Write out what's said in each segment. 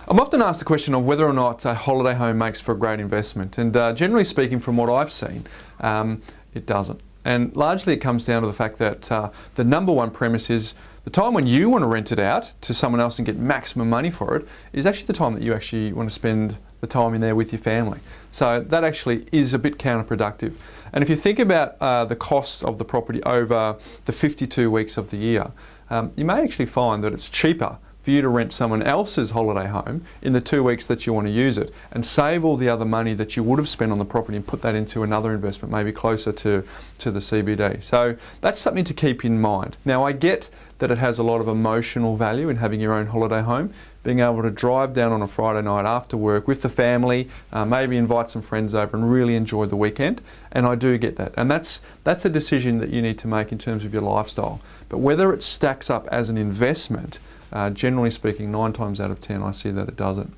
I'm often asked the question of whether or not a holiday home makes for a great investment, and generally speaking, from what I've seen, it doesn't. And largely it comes down to the fact that the number one premise is the time when you want to rent it out to someone else and get maximum money for it is actually the time that you actually want to spend the time in there with your family. So that actually is a bit counterproductive. And if you think about the cost of the property over the 52 weeks of the year, you may actually find that it's cheaper for you to rent someone else's holiday home in the 2 weeks that you want to use it and save all the other money that you would have spent on the property and put that into another investment, maybe closer to the CBD. So that's something to keep in mind. Now, I get that it has a lot of emotional value in having your own holiday home, being able to drive down on a Friday night after work with the family, maybe invite some friends over and really enjoy the weekend. And I do get that. And that's a decision that you need to make in terms of your lifestyle. But whether it stacks up as an investment, generally speaking, 9 times out of 10, I see that it doesn't.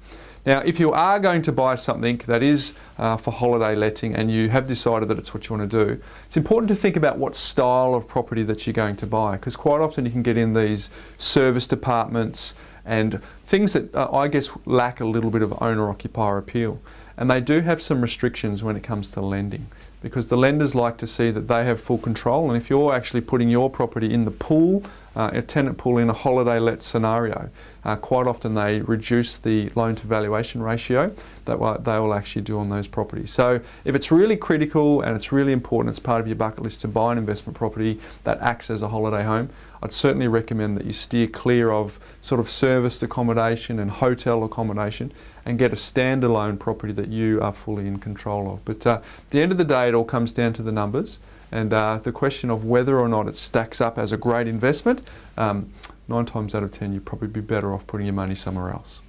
Now, if you are going to buy something that is for holiday letting and you have decided that it's what you want to do, it's important to think about what style of property that you're going to buy, because quite often you can get in these serviced apartments and things that I guess lack a little bit of owner-occupier appeal. And they do have some restrictions when it comes to lending, because the lenders like to see that they have full control. And if you're actually putting your property in the pool, a tenant pool in a holiday let scenario, quite often they reduce the loan to valuation ratio that they will actually do on those properties. So if it's really critical and it's really important, it's part of your bucket list to buy an investment property that acts as a holiday home, I'd certainly recommend that you steer clear of sort of serviced accommodation and hotel accommodation and get a standalone property that you are fully in control of. But at the end of the day, it all comes down to the numbers and the question of whether or not it stacks up as a great investment. 9 times out of 10, you'd probably be better off putting your money somewhere else.